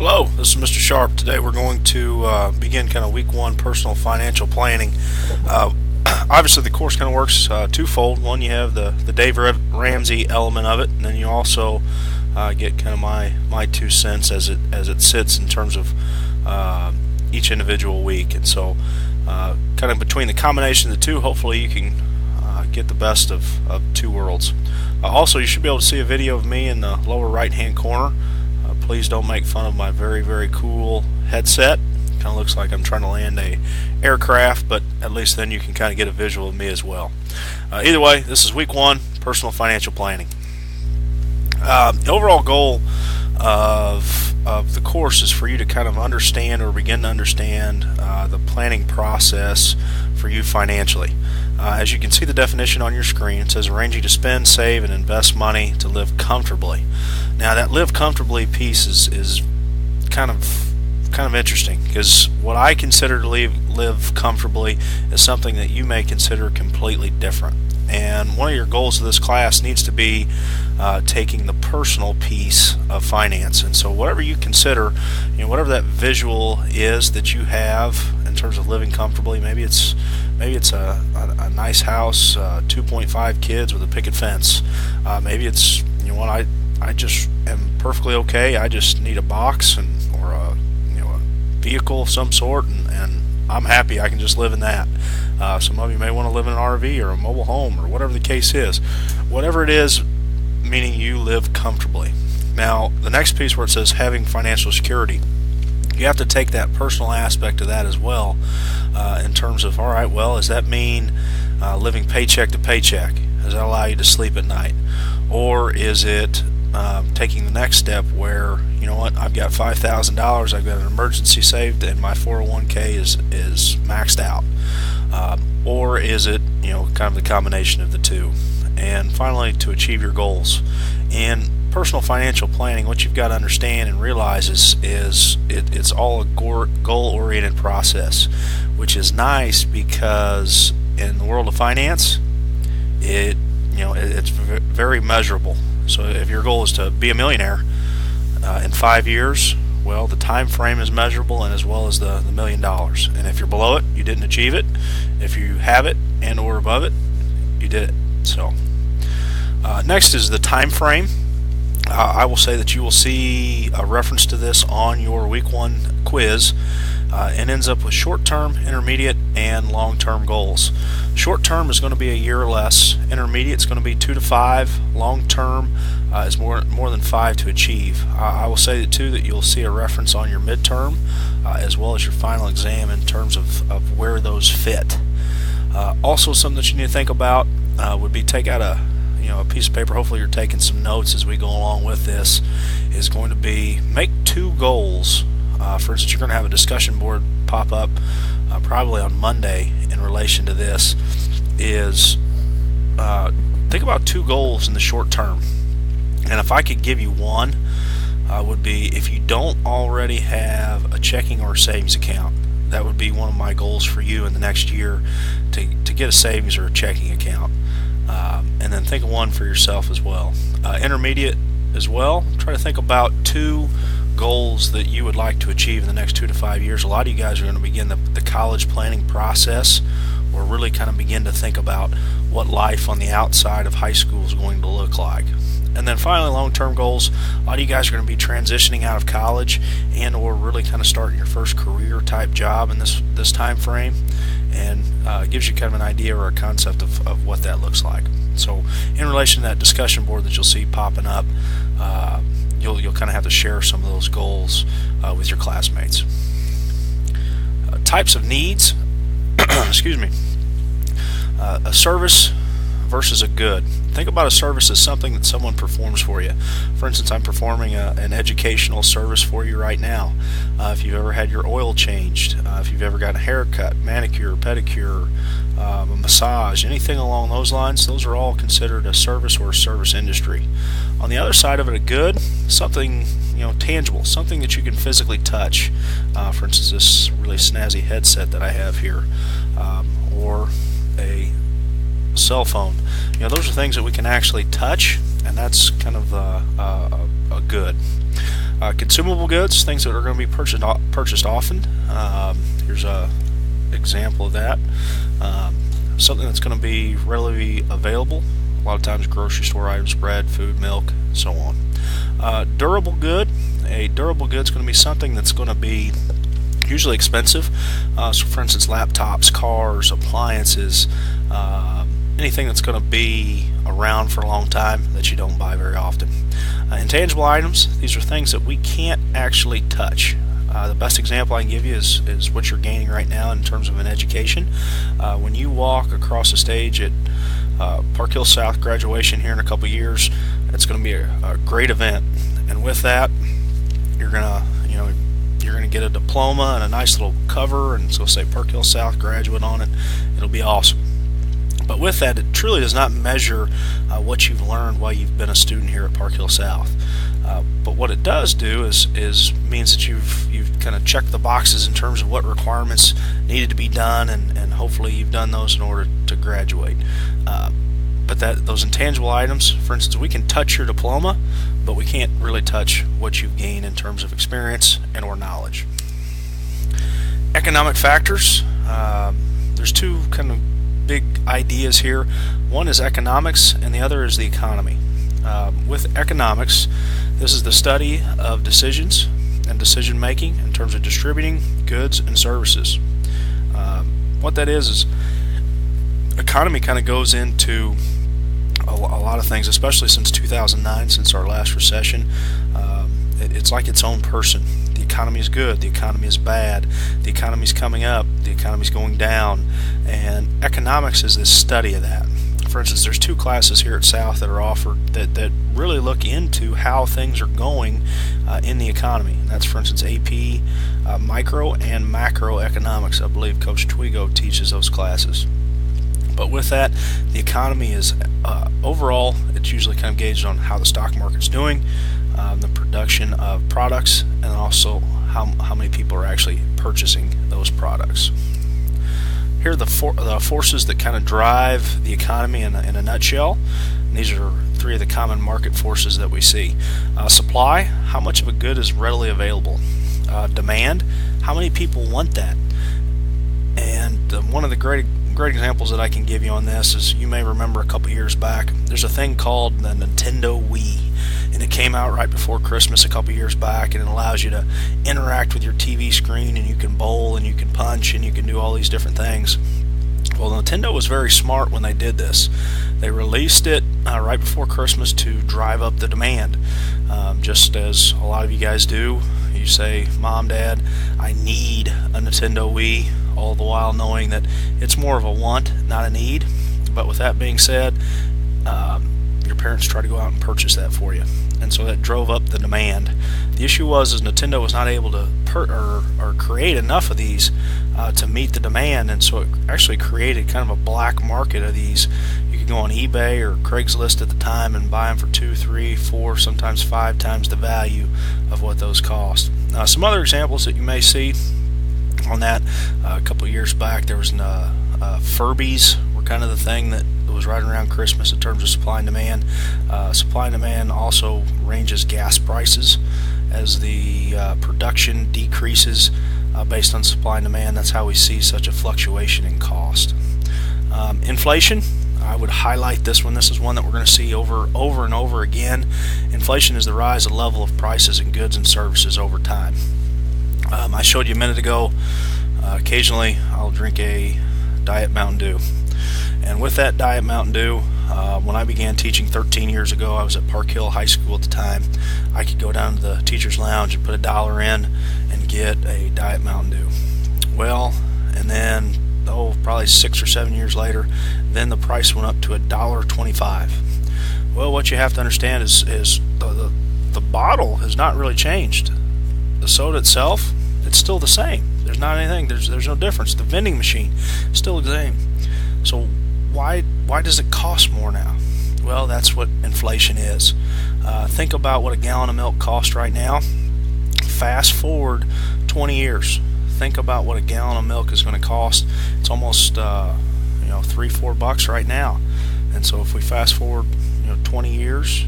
Hello, this is Mr. Sharp. Today we're going to begin kind of week one personal financial planning. Uh, Obviously, the course kind of works twofold. One, you have the Dave Ramsey element of it, and then you also get kind of my 2 cents as it sits in terms of each individual week. And so, kind of between the combination of the two, hopefully you can get the best of two worlds. Also, you should be able to see a video of me in the lower right-hand corner. Please don't make fun of my very cool headset. Kind of looks like I'm trying to land a aircraft, but at least then you can kind of get a visual of me as well. Either way, this is week one, personal financial planning. The overall goal of the course is for you to kind of understand or begin to understand the planning process for you financially. As you can see the definition on your screen, it says arranging to spend, save, and invest money to live comfortably. Now that live comfortably piece is kind of interesting, because what I consider to live comfortably is something that you may consider completely different. And one of your goals of this class needs to be taking the personal piece of finance. And so whatever you consider, whatever that visual is that you have in terms of living comfortably, maybe it's a nice house, 2.5 kids with a picket fence. Maybe it's I just am perfectly okay. I just need a box or a vehicle of some sort, and I'm happy. I can just live in that. Some of you may want to live in an RV or a mobile home or whatever the case is. Whatever it is, meaning you live comfortably. Now, the next piece where it says having financial security, you have to take that personal aspect of that as well, in terms of, all right, well, does that mean living paycheck to paycheck? Does that allow you to sleep at night? Or is it taking the next step where, I've got $5,000, I've got an emergency saved, and my 401k is maxed out? Or is it, kind of the combination of the two? And finally, to achieve your goals. In personal financial planning, what you've got to understand and realize is it's all a goal-oriented process, which is nice because in the world of finance, it's very measurable. So if your goal is to be a millionaire in 5 years, well, the time frame is measurable, and as well as the $1 million. And if you're below it, you didn't achieve it. If you have it and or above it, you did it. So next is the time frame. I will say that you will see a reference to this on your week one quiz. It ends up with short-term, intermediate, and long-term goals. Short-term is going to be a year or less. Intermediate is going to be 2 to 5. Long-term is more than 5 to achieve. I will say too that you'll see a reference on your midterm as well as your final exam in terms of where those fit. Also, something that you need to think about would be take out a piece of paper. Hopefully you're taking some notes as we go along with this. Is going to be make 2 goals. For instance, you're going to have a discussion board pop up probably on Monday in relation to this. Is think about 2 goals in the short term. And if I could give you one, would be if you don't already have a checking or a savings account, that would be one of my goals for you in the next year to get a savings or a checking account. And then think of one for yourself as well. Intermediate as well, try to think about 2 goals that you would like to achieve in the next 2 to 5 years. A lot of you guys are going to begin the college planning process, or really kind of begin to think about what life on the outside of high school is going to look like. And then finally, long-term goals. A lot of you guys are going to be transitioning out of college and or really kind of starting your first career type job in this time frame, and it gives you kind of an idea or a concept of what that looks like. So in relation to that discussion board that you'll see popping up, you'll kind of have to share some of those goals with your classmates. Types of needs. Excuse me. A service versus a good. Think about a service as something that someone performs for you. For instance, I'm performing an educational service for you right now. If you've ever had your oil changed, if you've ever got a haircut, manicure, pedicure, a massage, anything along those lines, those are all considered a service or a service industry. On the other side of it, a good, something tangible, something that you can physically touch. For instance, this really snazzy headset that I have here, or a cell phone. Those are things that we can actually touch, and that's kind of a good. Consumable goods, things that are going to be purchased often. Here's a example of that. Something that's going to be readily available. A lot of times grocery store items, bread, food, milk, so on. Durable good. A durable good is going to be something that's going to be usually expensive. So for instance, laptops, cars, appliances, anything that's going to be around for a long time that you don't buy very often. Intangible items, these are things that we can't actually touch. The best example I can give you is what you're gaining right now in terms of an education. When you walk across the stage at Park Hill South graduation here in a couple years, it's going to be a great event. And with that, you're gonna get a diploma and a nice little cover, and it's going to say Park Hill South graduate on it. It'll be awesome. But with that, it truly does not measure what you've learned while you've been a student here at Park Hill South. But what it does do is means that you've kind of checked the boxes in terms of what requirements needed to be done, and hopefully you've done those in order to graduate. But those intangible items, for instance, we can touch your diploma, but we can't really touch what you've gained in terms of experience and or knowledge. Economic factors. There's two kind of big ideas here. One is economics and the other is the economy. With economics, this is the study of decisions and decision making in terms of distributing goods and services. What that is economy kind of goes into a lot of things, especially since 2009, since our last recession. It's like its own person. The economy is good, the economy is bad, the economy is coming up, the economy is going down, and economics is this study of that. For instance, there's two classes here at South that are offered that really look into how things are going in the economy. And that's, for instance, AP Micro and Macroeconomics. I believe Coach Twigo teaches those classes. But with that, the economy is overall, it's usually kind of gauged on how the stock market's doing, the production of products, and also how many people are actually purchasing those products. Here are the forces that kind of drive the economy in a nutshell. And these are three of the common market forces that we see. Supply, how much of a good is readily available? Demand, how many people want that? And one of the great examples that I can give you on this is, you may remember a couple years back, there's a thing called the Nintendo Wii, and it came out right before Christmas a couple years back, and it allows you to interact with your TV screen, and you can bowl and you can punch and you can do all these different things. Well, Nintendo was very smart when they did this. They released it right before Christmas to drive up the demand, just as a lot of you guys do. You say, Mom, Dad, I need a Nintendo Wii, all the while knowing that it's more of a want, not a need. But with that being said, your parents try to go out and purchase that for you, and so that drove up the demand. The issue was Nintendo was not able to create enough of these to meet the demand, and so it actually created kind of a black market of these. You could go on eBay or Craigslist at the time and buy them for 2, 3, 4, sometimes 5 times the value of what those cost. Some other examples that you may see on that, a couple of years back, there was Furbies were kind of the thing that was right around Christmas in terms of supply and demand. Supply and demand also ranges gas prices as the production decreases based on supply and demand. That's how we see such a fluctuation in cost. Inflation, I would highlight this one. This is one that we're going to see over and over again. Inflation is the rise of level of prices in goods and services over time. I showed you a minute ago, occasionally I'll drink a Diet Mountain Dew. And with that Diet Mountain Dew, when I began teaching 13 years ago, I was at Park Hill High School at the time. I could go down to the teacher's lounge and put $1 in and get a Diet Mountain Dew. Well, and then, probably 6 or 7 years later, then the price went up to $1.25. Well, what you have to understand is the bottle has not really changed. The soda itself, it's still the same. There's not anything. There's no difference. The vending machine is still the same. So why does it cost more now? Well, that's what inflation is. Think about what a gallon of milk costs right now. Fast forward 20 years. Think about what a gallon of milk is going to cost. It's almost $3-4 right now. And so if we fast forward 20 years,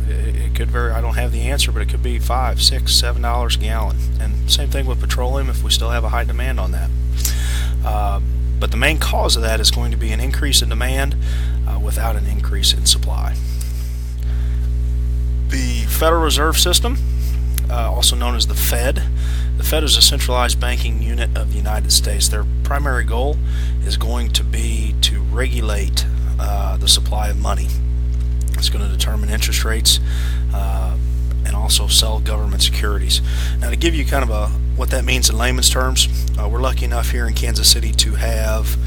It could vary. I don't have the answer, but it could be $5, $6, $7 a gallon. And same thing with petroleum if we still have a high demand on that. But the main cause of that is going to be an increase in demand without an increase in supply. The Federal Reserve System, also known as the Fed. The Fed is a centralized banking unit of the United States. Their primary goal is going to be to regulate the supply of money. It's going to determine interest rates and also sell government securities. Now, to give you kind of what that means in layman's terms, we're lucky enough here in Kansas City to have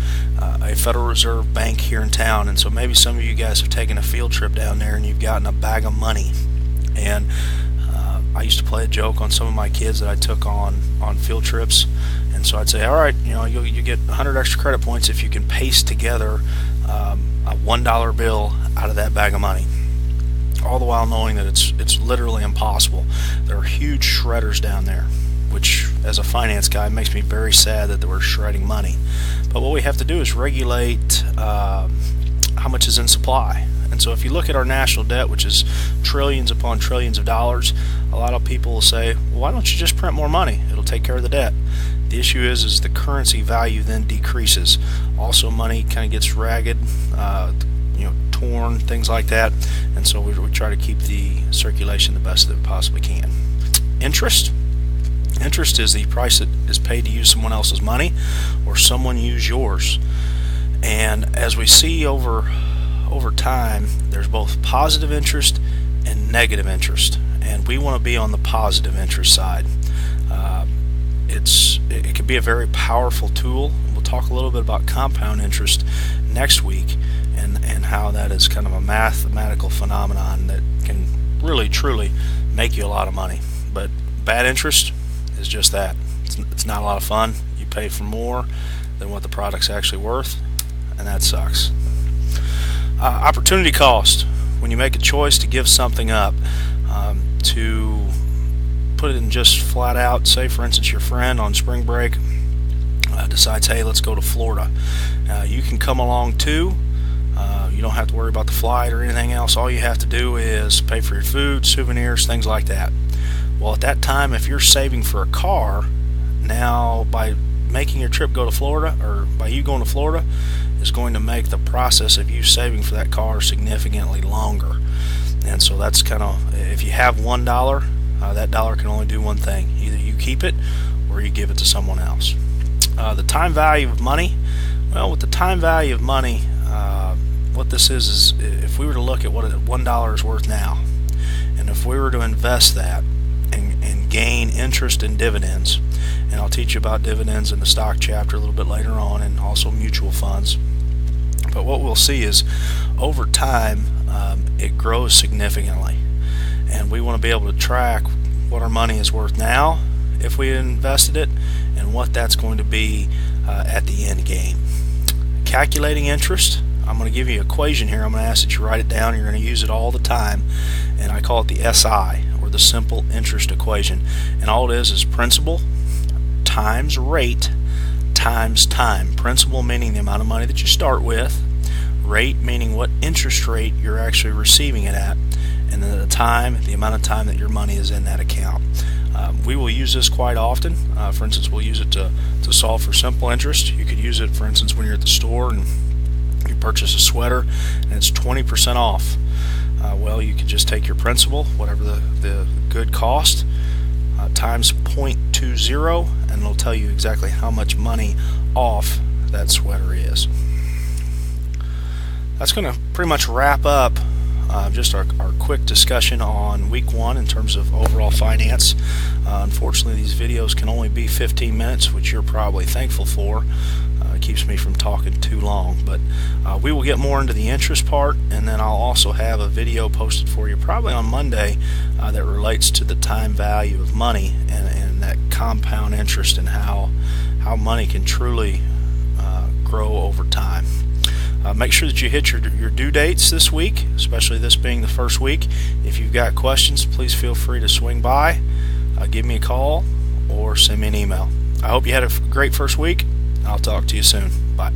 a Federal Reserve Bank here in town, and so maybe some of you guys have taken a field trip down there and you've gotten a bag of money. And I used to play a joke on some of my kids that I took on field trips, and so I'd say, all right, you get 100 extra credit points if you can paste together a $1 bill out of that bag of money, all the while knowing that it's literally impossible. There are huge shredders down there, which as a finance guy makes me very sad that we're shredding money. But what we have to do is regulate how much is in supply. And so if you look at our national debt, which is trillions upon trillions of dollars, a lot of people will say, well, why don't you just print more money? It'll take care of the debt. The issue is the currency value then decreases. Also, money kind of gets ragged, torn, things like that. And so we try to keep the circulation the best that we possibly can. Interest is the price that is paid to use someone else's money or someone use yours. And as we see over time, there's both positive interest and negative interest, and we want to be on the positive interest side. It can be a very powerful tool. We'll talk a little bit about compound interest next week and how that is kind of a mathematical phenomenon that can really truly make you a lot of money. But bad interest is just that. It's not a lot of fun. You pay for more than what the product's actually worth, and that sucks. Opportunity cost. When you make a choice to give something up, to put it in just flat out, say for instance your friend on spring break decides, hey, let's go to Florida. You can come along too. You don't have to worry about the flight or anything else. All you have to do is pay for your food, souvenirs, things like that. Well, at that time, if you're saving for a car, now by making your trip go to Florida, or by you going to Florida, is going to make the process of you saving for that car significantly longer. And so that's kind of, if you have $1, that dollar can only do one thing. Either you keep it or you give it to someone else. The time value of money. Well, with the time value of money, what this is if we were to look at what $1 is worth now, and if we were to invest that and gain interest in dividends, and I'll teach you about dividends in the stock chapter a little bit later on, and also mutual funds. But what we'll see is over time it grows significantly, and we want to be able to track what our money is worth now if we invested it and what that's going to be at the end game. Calculating interest, I'm going to give you an equation here. I'm going to ask that you write it down. You're going to use it all the time, and I call it the SI, or the simple interest equation. And all it is principal times rate times time. Principal meaning the amount of money that you start with, rate meaning what interest rate you're actually receiving it at, and then the time, the amount of time that your money is in that account. We will use this quite often. For instance, we'll use it to solve for simple interest. You could use it, for instance, when you're at the store and you purchase a sweater and it's 20% off. Well, you could just take your principal, whatever the good cost, times 0.20, and it'll tell you exactly how much money off that sweater is. That's going to pretty much wrap up just our quick discussion on week one in terms of overall finance. Unfortunately, these videos can only be 15 minutes, which you're probably thankful for. It keeps me from talking too long, but we will get more into the interest part, and then I'll also have a video posted for you probably on Monday that relates to the time value of money and that compound interest and how money can truly grow over time. Make sure that you hit your due dates this week, especially this being the first week. If you've got questions, please feel free to swing by, give me a call, or send me an email. I hope you had a great first week. I'll talk to you soon. Bye.